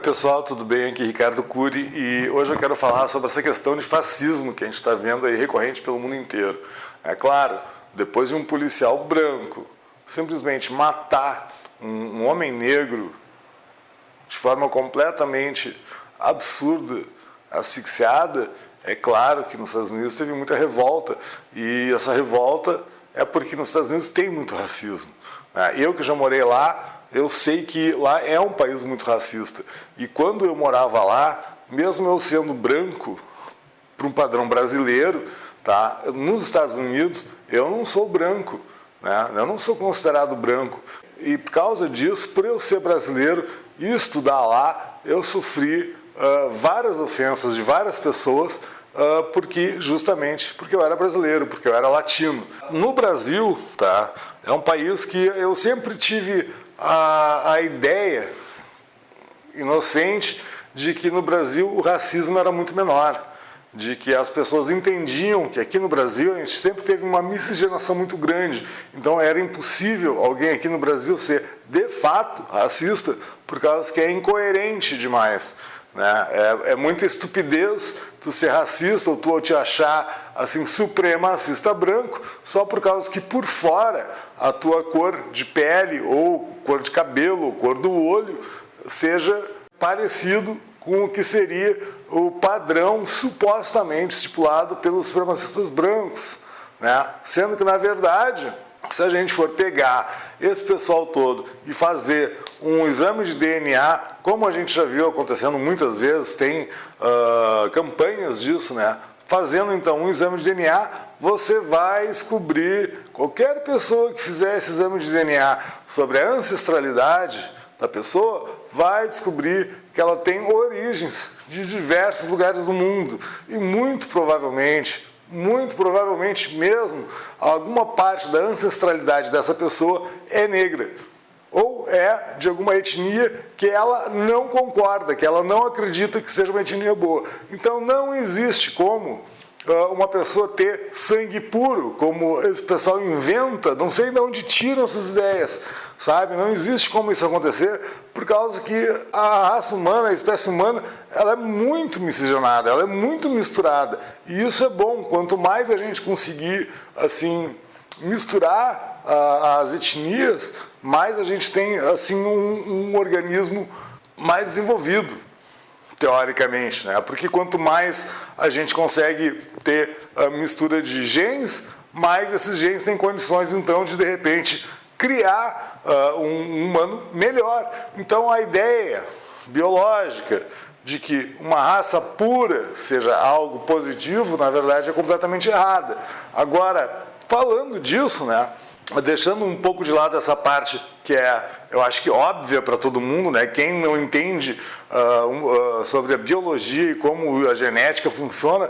pessoal, tudo bem? Aqui é Ricardo Cury e hoje eu quero falar sobre essa questão de fascismo que a gente está vendo aí recorrente pelo mundo inteiro. É claro, depois de um policial branco simplesmente matar um homem negro de forma completamente absurda, asfixiada, é claro que nos Estados Unidos teve muita revolta e essa revolta é porque nos Estados Unidos tem muito racismo. Eu que já morei lá, eu sei que lá é um país muito racista. E quando eu morava lá, mesmo eu sendo branco, para um padrão brasileiro, tá? Nos Estados Unidos, eu não sou branco, né? Eu não sou considerado branco. E por causa disso, por eu ser brasileiro e estudar lá, eu sofri várias ofensas de várias pessoas, justamente porque eu era brasileiro, porque eu era latino. No Brasil, tá? É um país que eu sempre tive a ideia inocente de que no Brasil o racismo era muito menor, de que as pessoas entendiam que aqui no Brasil a gente sempre teve uma miscigenação muito grande, então era impossível alguém aqui no Brasil ser de fato racista por causa que é incoerente demais. Né? É muita estupidez tu ser racista ou tu te achar assim supremacista branco só por causa que por fora a tua cor de pele ou cor de cabelo ou cor do olho seja parecido com o que seria o padrão supostamente estipulado pelos supremacistas brancos, né? Sendo que na verdade, se a gente for pegar esse pessoal todo e fazer um exame de DNA, como a gente já viu acontecendo muitas vezes, tem campanhas disso, né? Fazendo então um exame de DNA, você vai descobrir, qualquer pessoa que fizer esse exame de DNA sobre a ancestralidade da pessoa, vai descobrir que ela tem origens de diversos lugares do mundo e muito provavelmente mesmo, alguma parte da ancestralidade dessa pessoa é negra. Ou é de alguma etnia que ela não concorda, que ela não acredita que seja uma etnia boa. Então não existe como uma pessoa ter sangue puro, como esse pessoal inventa, não sei de onde tiram essas ideias, sabe? Não existe como isso acontecer, por causa que a raça humana, a espécie humana, ela é muito miscigenada, ela é muito misturada. E isso é bom, quanto mais a gente conseguir, assim, misturar as etnias, mais a gente tem, assim, um organismo mais desenvolvido, teoricamente, né? Porque quanto mais a gente consegue ter a mistura de genes, mais esses genes têm condições, então, de repente, criar um humano melhor. Então, a ideia biológica de que uma raça pura seja algo positivo, na verdade, é completamente errada. Agora, falando disso, né? Deixando um pouco de lado essa parte que eu acho que óbvia para todo mundo, né? Quem não entende sobre a biologia e como a genética funciona,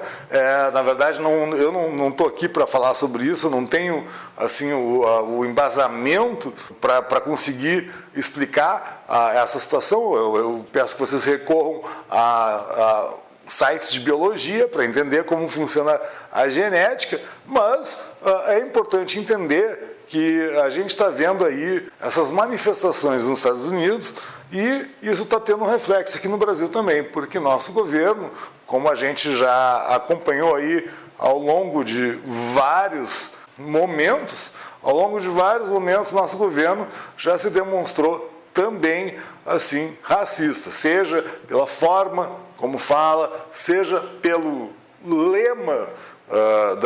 na verdade eu não estou aqui para falar sobre isso, eu não tenho assim o embasamento para conseguir explicar essa situação. Eu peço que vocês recorram a sites de biologia para entender como funciona a genética, mas é importante entender que a gente está vendo aí essas manifestações nos Estados Unidos e isso está tendo um reflexo aqui no Brasil também, porque nosso governo, como a gente já acompanhou aí ao longo de vários momentos, nosso governo já se demonstrou também assim racista, seja pela forma como fala, seja pelo lema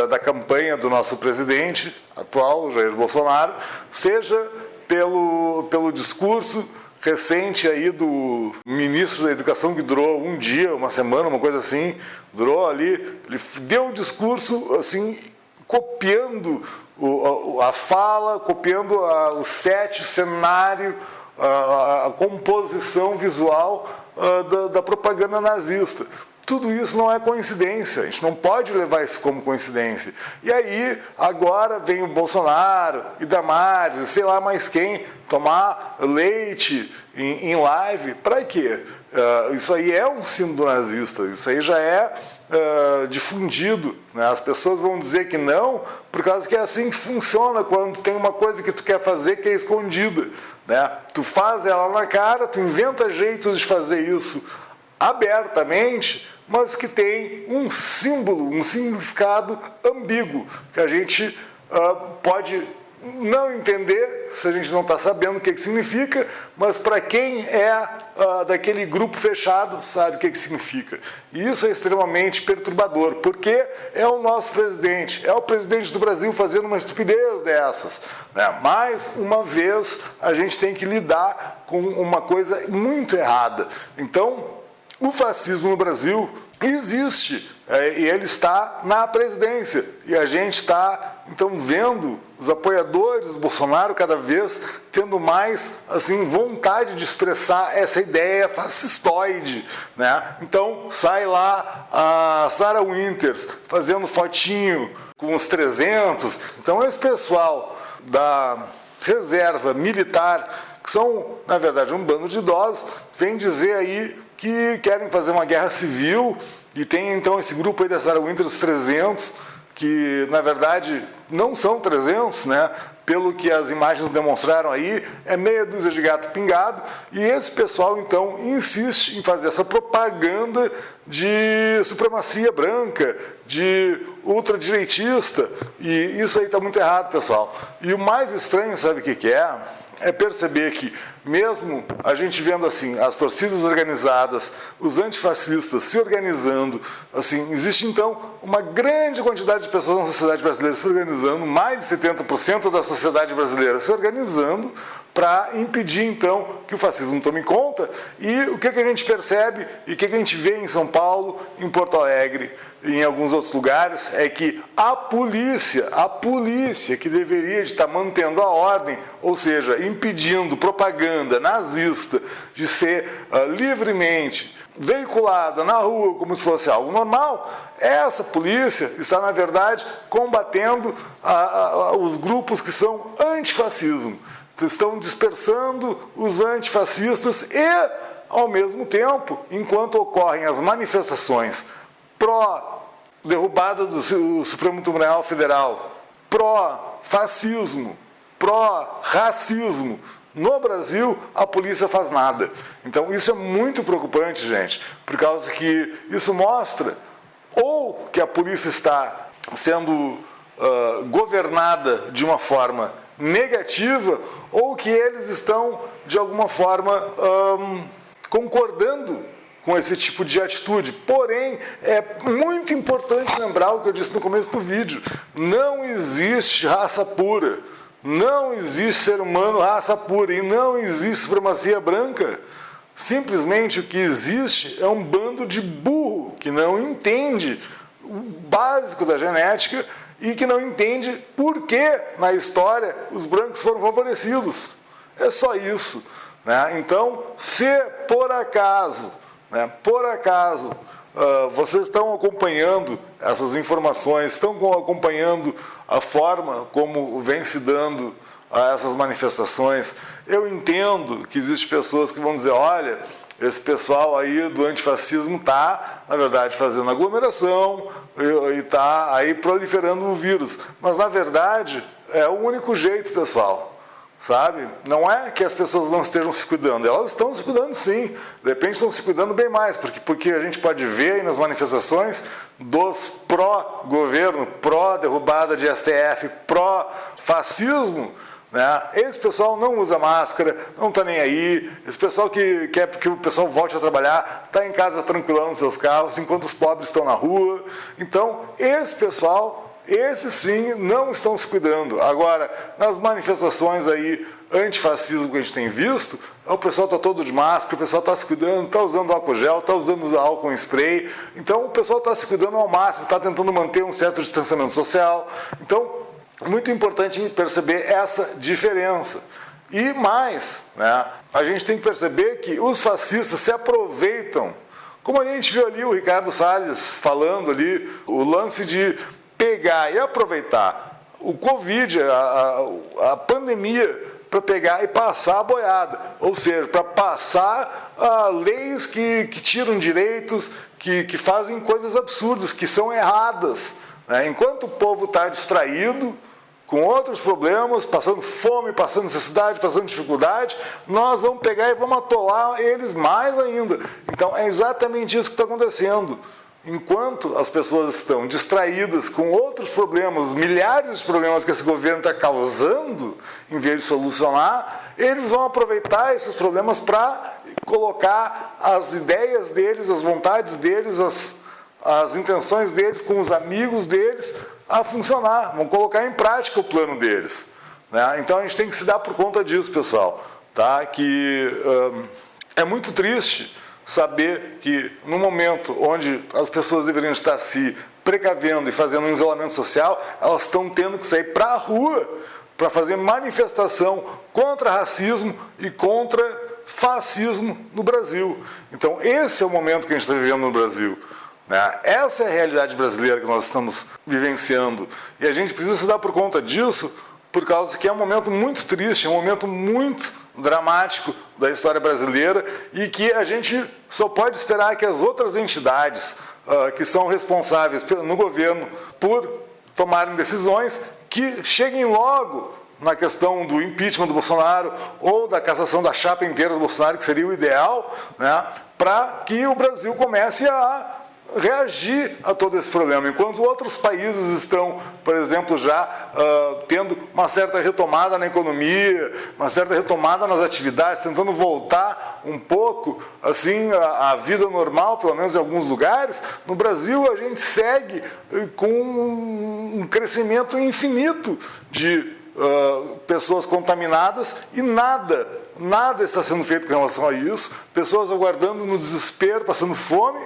da campanha do nosso presidente atual, Jair Bolsonaro, seja pelo discurso recente aí do ministro da Educação, que durou um dia, uma semana, uma coisa assim, durou ali, ele deu o discurso assim, copiando a fala, copiando o set, o cenário, a composição visual da propaganda nazista. tudo isso não é coincidência, a gente não pode levar isso como coincidência. E aí, agora vem o Bolsonaro e Damares, e sei lá mais quem, tomar leite em live, para quê? Isso aí é um símbolo nazista, isso aí já é difundido, né? As pessoas vão dizer que não, por causa que é assim que funciona quando tem uma coisa que tu quer fazer que é escondida, né? Tu faz ela na cara, tu inventa jeitos de fazer isso abertamente, mas que tem um símbolo, um significado ambíguo, que a gente pode não entender, se a gente não está sabendo o que significa, mas para quem é daquele grupo fechado, sabe o que significa. E isso é extremamente perturbador, porque é o nosso presidente, é o presidente do Brasil fazendo uma estupidez dessas, né? Mais uma vez, a gente tem que lidar com uma coisa muito errada. Então, o fascismo no Brasil existe, e ele está na presidência. E a gente está, então, vendo os apoiadores do Bolsonaro cada vez tendo mais assim, vontade de expressar essa ideia fascistoide, né? Então, sai lá a Sarah Winters fazendo fotinho com os 300. Então, esse pessoal da reserva militar, que são, na verdade, um bando de idosos, vem dizer aí que querem fazer uma guerra civil, e tem então esse grupo aí da Sarah Winters, os 300, que na verdade não são 300, né? Pelo que as imagens demonstraram aí, é meia dúzia de gato pingado, e esse pessoal então insiste em fazer essa propaganda de supremacia branca, de ultradireitista, e isso aí está muito errado, pessoal. E o mais estranho, sabe o que é? É perceber que, mesmo a gente vendo assim, as torcidas organizadas, os antifascistas se organizando, assim, existe então uma grande quantidade de pessoas na sociedade brasileira se organizando, mais de 70% da sociedade brasileira se organizando para impedir então que o fascismo tome conta. E o que a gente percebe e o que a gente vê em São Paulo, em Porto Alegre e em alguns outros lugares é que a polícia que deveria estar mantendo a ordem, ou seja, impedindo propaganda nazista de ser livremente veiculada na rua como se fosse algo normal, essa polícia está, na verdade, combatendo os grupos que são antifascismo. Estão dispersando os antifascistas e, ao mesmo tempo, enquanto ocorrem as manifestações pró-derrubada do Supremo Tribunal Federal, pró-fascismo, pró-racismo, no Brasil, a polícia faz nada. Então, isso é muito preocupante, gente, por causa que isso mostra ou que a polícia está sendo governada de uma forma negativa, ou que eles estão, de alguma forma, concordando com esse tipo de atitude. Porém, é muito importante lembrar o que eu disse no começo do vídeo. Não existe raça pura. Não existe ser humano raça pura. E não existe supremacia branca. Simplesmente o que existe é um bando de burro que não entende o básico da genética e que não entende por que, na história, os brancos foram favorecidos. É só isso, né? Então, se por acaso, vocês estão acompanhando essas informações, estão acompanhando a forma como vem se dando essas manifestações, eu entendo que existem pessoas que vão dizer, olha, esse pessoal aí do antifascismo está, na verdade, fazendo aglomeração e está aí proliferando o vírus. Mas, na verdade, é o único jeito, pessoal. Sabe? Não é que as pessoas não estejam se cuidando. Elas estão se cuidando, sim. De repente, estão se cuidando bem mais. Porque a gente pode ver aí nas manifestações dos pró-governo, pró-derrubada de STF, pró-fascismo, né? Esse pessoal não usa máscara, não está nem aí. Esse pessoal que quer que o pessoal volte a trabalhar, está em casa tranquilão nos seus carros, enquanto os pobres estão na rua. Então, esse pessoal, esses sim, não estão se cuidando. Agora, nas manifestações aí antifascismo que a gente tem visto, o pessoal está todo de máscara, o pessoal está se cuidando, está usando álcool gel, está usando álcool em spray. Então, o pessoal está se cuidando ao máximo, está tentando manter um certo distanciamento social. Então, muito importante perceber essa diferença. E mais, né, a gente tem que perceber que os fascistas se aproveitam Como a gente viu ali o Ricardo Salles falando ali, o lance de pegar e aproveitar o Covid, a pandemia, para pegar e passar a boiada, ou seja, para passar leis que tiram direitos, que fazem coisas absurdas, que são erradas, né? Enquanto o povo está distraído, com outros problemas, passando fome, passando necessidade, passando dificuldade, nós vamos pegar e vamos atolar eles mais ainda. Então, é exatamente isso que está acontecendo. Enquanto as pessoas estão distraídas com outros problemas, milhares de problemas que esse governo está causando, em vez de solucionar, eles vão aproveitar esses problemas para colocar as ideias deles, as vontades deles, as intenções deles com os amigos deles a funcionar, vão colocar em prática o plano deles, né? Então a gente tem que se dar por conta disso, pessoal, tá? Que é muito triste saber que no momento onde as pessoas deveriam estar se precavendo e fazendo um isolamento social, elas estão tendo que sair para a rua para fazer manifestação contra racismo e contra fascismo no Brasil. Então esse é o momento que a gente está vivendo no Brasil. Essa é a realidade brasileira que nós estamos vivenciando. E a gente precisa se dar por conta disso, por causa que é um momento muito triste, é um momento muito dramático da história brasileira e que a gente só pode esperar que as outras entidades que são responsáveis no governo por tomarem decisões que cheguem logo na questão do impeachment do Bolsonaro ou da cassação da chapa inteira do Bolsonaro, que seria o ideal, né, para que o Brasil comece a reagir a todo esse problema. Enquanto outros países estão, por exemplo, já tendo uma certa retomada na economia, uma certa retomada nas atividades, tentando voltar um pouco assim a vida normal, pelo menos em alguns lugares, no Brasil a gente segue com um crescimento infinito de pessoas contaminadas e nada está sendo feito com relação a isso, pessoas aguardando no desespero, passando fome,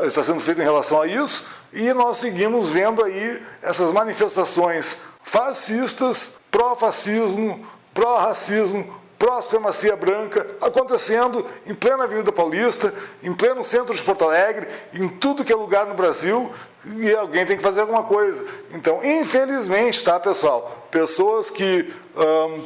está sendo feito em relação a isso, e nós seguimos vendo aí essas manifestações fascistas, pró-fascismo, pró-racismo, pró-supremacia branca, acontecendo em plena Avenida Paulista, em pleno centro de Porto Alegre, em tudo que é lugar no Brasil, e alguém tem que fazer alguma coisa. Então, infelizmente, tá, pessoal, pessoas que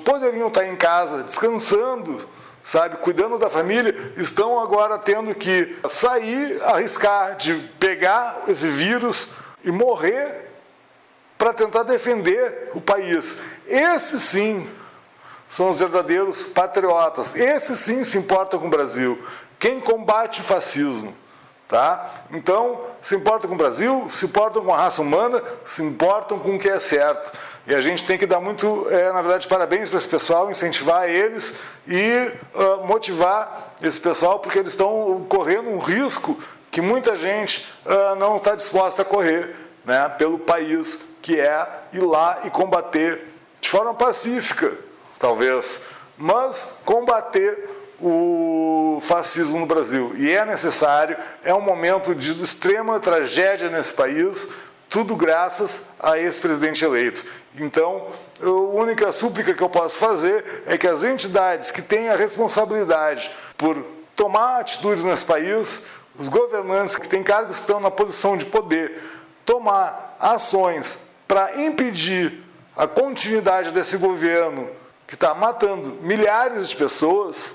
poderiam estar em casa descansando, sabe, cuidando da família, estão agora tendo que sair, arriscar de pegar esse vírus e morrer para tentar defender o país. Esses sim são os verdadeiros patriotas. Esses sim se importam com o Brasil. Quem combate o fascismo, tá? Então, se importam com o Brasil, se importam com a raça humana, se importam com o que é certo. E a gente tem que dar muito, na verdade, parabéns para esse pessoal, incentivar eles e motivar esse pessoal, porque eles estão correndo um risco que muita gente não está disposta a correr, né, pelo país, que é ir lá e combater de forma pacífica, talvez, mas combater o fascismo no Brasil. E é necessário, é um momento de extrema tragédia nesse país, tudo graças a esse presidente eleito. Então, a única súplica que eu posso fazer é que as entidades que têm a responsabilidade por tomar atitudes nesse país, os governantes que têm cargos que estão na posição de poder, tomar ações para impedir a continuidade desse governo que está matando milhares de pessoas,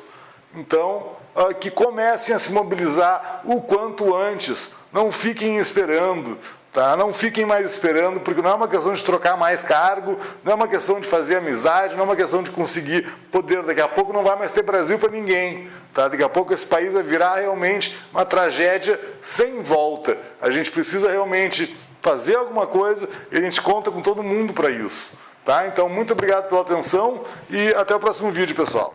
então, que comecem a se mobilizar o quanto antes. Não fiquem esperando, tá? Não fiquem mais esperando, porque não é uma questão de trocar mais cargo, não é uma questão de fazer amizade, não é uma questão de conseguir poder. Daqui a pouco não vai mais ter Brasil para ninguém, tá? Daqui a pouco esse país vai virar realmente uma tragédia sem volta. A gente precisa realmente fazer alguma coisa e a gente conta com todo mundo para isso, tá? Então, muito obrigado pela atenção e até o próximo vídeo, pessoal.